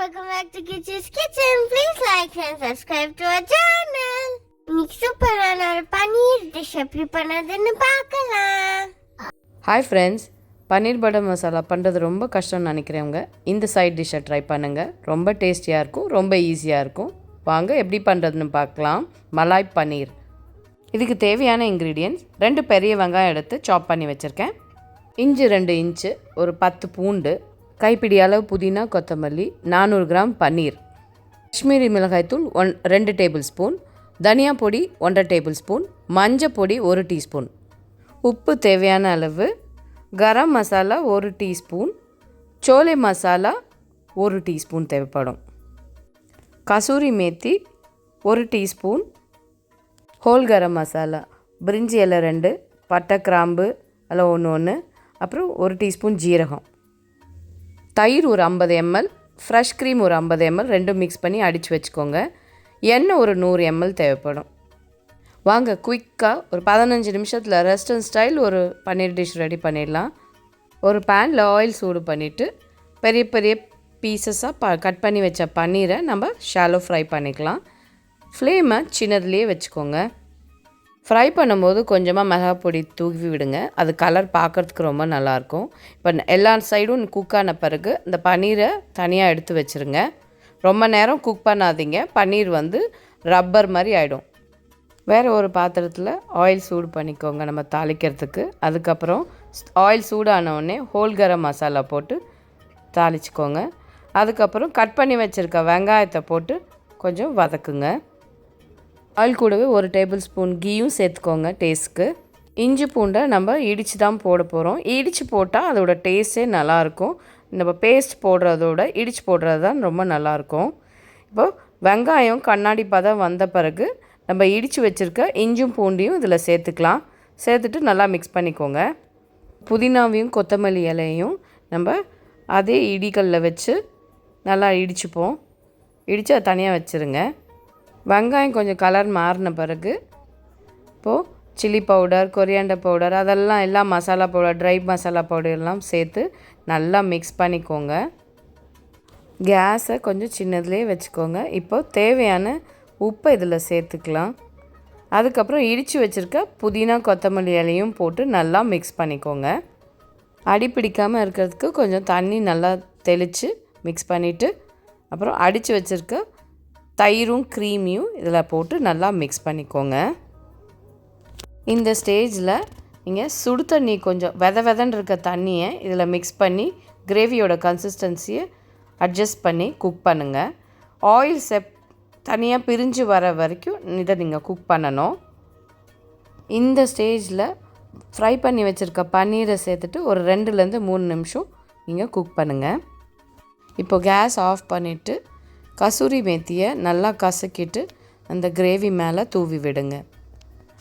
welcome back to Kitchen's Kitchen. Please like and subscribe to our channel. இன்னைக்கு சூப்பரான ஒரு பன்னீர் dish எப்படி பண்ணதுன்னு பார்க்கலாம். ஹாய் ஃப்ரெண்ட்ஸ், பன்னீர் பட்டர் மசாலா பண்ணுறது ரொம்ப கஷ்டம்னு நினைக்கிறவங்க இந்த சைட் டிஷ்ஷை ட்ரை பண்ணுங்கள். ரொம்ப டேஸ்டியாக இருக்கும், ரொம்ப ஈஸியாக இருக்கும். வாங்க எப்படி பண்ணுறதுன்னு பார்க்கலாம். மலாய் பன்னீர். இதுக்கு தேவையான இன்க்ரீடியன்ட்ஸ்: 2 பெரிய வெங்காயம் எடுத்து சாப் பண்ணி வச்சுருக்கேன், இஞ்சி 2 இன்ச்சு, ஒரு 10 பூண்டு, கைப்பிடி அளவு புதினா கொத்தமல்லி, 400 கிராம் பன்னீர், காஷ்மீரி மிளகாய்த்தூள் 2 டேபிள் ஸ்பூன், தனியா பொடி 1.5 டேபிள் ஸ்பூன், மஞ்சள் பொடி 1 டீஸ்பூன், உப்பு தேவையான அளவு, கரம் மசாலா 1 டீஸ்பூன், சோலை மசாலா 1 டீஸ்பூன் தேவைப்படும், கசூரி மேத்தி 1 டீஸ்பூன், ஹோல் கரம் மசாலா, பிரிஞ்சி இலை 2, பட்டை கிராம்பு அதில் 1, அப்புறம் 1 டீஸ்பூன் ஜீரகம், தயிர் ஒரு 50 ml, ஃப்ரெஷ் க்ரீம் ஒரு 50 ml, ரெண்டும் மிக்ஸ் பண்ணி அடித்து வச்சுக்கோங்க. எண்ணெய் ஒரு 100 ml தேவைப்படும். வாங்க குயிக்காக ஒரு 15 நிமிஷத்தில் ரெஸ்டாரண்ட் ஸ்டைல் ஒரு பன்னீர் டிஷ் ரெடி பண்ணிடலாம். ஒரு பேனில் ஆயில் சூடு பண்ணிவிட்டு பெரிய பெரிய பீசஸாக கட் பண்ணி வச்ச பன்னீரை நம்ம ஷாலோ ஃப்ரை பண்ணிக்கலாம். ஃப்ளேமை சின்னதுலேயே வச்சுக்கோங்க. ஃப்ரை பண்ணும்போது கொஞ்சமாக மிளகாய் பொடி தூவி விடுங்க, அது கலர் பார்க்குறதுக்கு ரொம்ப நல்லாயிருக்கும். இப்போ எல்லா சைடும் குக் ஆன பிறகு இந்த பன்னீரை தனியாக எடுத்து வச்சுருங்க. ரொம்ப நேரம் குக் பண்ணாதீங்க, பன்னீர் ரப்பர் மாதிரி ஆகிடும். வேறு ஒரு பாத்திரத்தில் ஆயில் சூடு பண்ணிக்கோங்க நம்ம தாளிக்கிறதுக்கு. அதுக்கப்புறம் ஆயில் சூடானவுடனே ஹோல் கரம் மசாலா போட்டு தாளிச்சிக்கோங்க. அதுக்கப்புறம் கட் பண்ணி வச்சுருக்க வெங்காயத்தை போட்டு கொஞ்சம் வதக்குங்க. ஆயில் கூடவே 1 டேபிள் ஸ்பூன் கீயும் சேர்த்துக்கோங்க டேஸ்ட்டுக்கு. இஞ்சி பூண்டை நம்ம இடித்து தான் போட போகிறோம். இடித்து போட்டால் அதோட டேஸ்ட்டே நல்லாயிருக்கும். நம்ம பேஸ்ட் போடுறதோட இடித்து போடுறது தான் ரொம்ப நல்லாயிருக்கும். இப்போது வெங்காயம் கண்ணாடி பதம் வந்த பிறகு நம்ம இடித்து வச்சுருக்க இஞ்சும் பூண்டையும் இதில் சேர்த்துக்கலாம். சேர்த்துட்டு நல்லா மிக்ஸ் பண்ணிக்கோங்க. புதினாவையும் கொத்தமல்லி இலையும் நம்ம அதே இடிகளில் வச்சு நல்லா இடிச்சுப்போம். இடித்து அதை தனியாக வச்சுருங்க. வெங்காயம் கொஞ்சம் கலர் மாறின பிறகு இப்போது சில்லி பவுடர், கொரியாண்டர் பவுடர், அதெல்லாம் எல்லா masala powder, try masala powder எல்லாம் சேர்த்து நல்லா மிக்ஸ் பண்ணிக்கோங்க. கேஸை கொஞ்சம் சின்னதுலேயே வச்சுக்கோங்க. இப்போது தேவையான உப்பை இதில் சேர்த்துக்கலாம். அதுக்கப்புறம் இடித்து வச்சுருக்க புதினா கொத்தமல்லி இலையும் போட்டு நல்லா மிக்ஸ் பண்ணிக்கோங்க. அடி பிடிக்காமல் இருக்கிறதுக்கு கொஞ்சம் தண்ணி நல்லா தெளித்து மிக்ஸ் பண்ணிவிட்டு அப்புறம் அடித்து வச்சுருக்க தயிரும் க்ரீமையும் இதில் போட்டு நல்லா மிக்ஸ் பண்ணிக்கோங்க. இந்த ஸ்டேஜில் நீங்கள் சுடு தண்ணி கொஞ்சம் வெதன்னு இருக்க தண்ணியை இதில் மிக்ஸ் பண்ணி கிரேவியோட கன்சிஸ்டன்சியை அட்ஜஸ்ட் பண்ணி குக் பண்ணுங்கள். ஆயில் தனியாக பிரிஞ்சு வர வரைக்கும் இதை நீங்கள் குக் பண்ணணும். இந்த ஸ்டேஜில் ஃப்ரை பண்ணி வச்சுருக்க பன்னீரை சேர்த்துட்டு ஒரு 2-3 நிமிஷம் நீங்கள் குக் பண்ணுங்கள். இப்போது கேஸ் ஆஃப் பண்ணிவிட்டு கசூரி மேத்தியை நல்லா கசக்கிட்டு அந்த கிரேவி மேலே தூவி விடுங்க.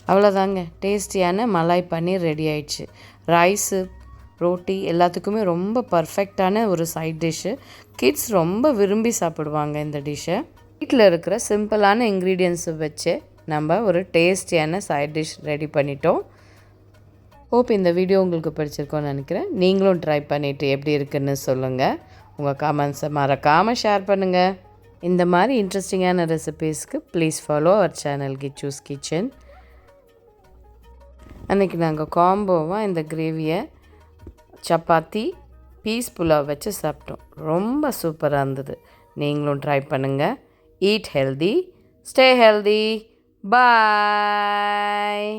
அவ்வளோதாங்க, டேஸ்டியான மலாய் பன்னீர் ரெடி ஆயிடுச்சு. ரைஸு, ரோட்டி எல்லாத்துக்குமே ரொம்ப பர்ஃபெக்டான ஒரு சைட் டிஷ்ஷு. கிட்ஸ் ரொம்ப விரும்பி சாப்பிடுவாங்க இந்த டிஷ்ஷை. வீட்டில் இருக்கிற சிம்பிளான இன்க்ரீடியன்ஸை வச்சு நம்ம ஒரு டேஸ்டியான சைட் டிஷ் ரெடி பண்ணிட்டோம். ஹோப் இந்த வீடியோ உங்களுக்கு பிடிச்சிருக்கோன்னு நினைக்கிறேன். நீங்களும் ட்ரை பண்ணிவிட்டு எப்படி இருக்குன்னு சொல்லுங்கள். உங்கள் கமெண்ட்ஸை மறக்காமல் ஷேர் பண்ணுங்கள். இந்த மாதிரி இன்ட்ரெஸ்டிங்கான ரெசிபீஸ்க்கு please follow our channel Kichu's kitchen. அன்றைக்கி நாங்கள் காம்போவாக இந்த கிரேவியை சப்பாத்தி பீஸ் புலாவ் வச்சு சாப்பிட்டோம். ரொம்ப சூப்பராக இருந்தது. நீங்களும் ட்ரை பண்ணுங்கள். Eat healthy, stay healthy. Bye.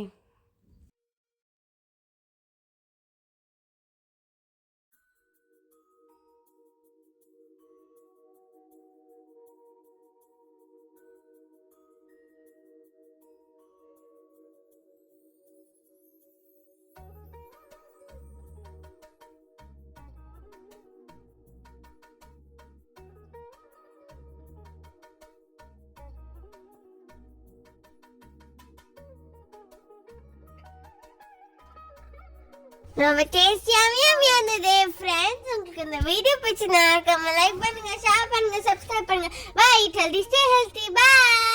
ரொம்ப டேஸ்டியாவே இருந்தது ஃப்ரெண்ட்ஸ். உங்களுக்கு இந்த வீடியோ பிடிச்சிருந்தா லைக் பண்ணுங்க, ஷேர் பண்ணுங்க, சப்ஸ்கிரைப் பண்ணுங்க. Bye. Healthy, stay healthy. By.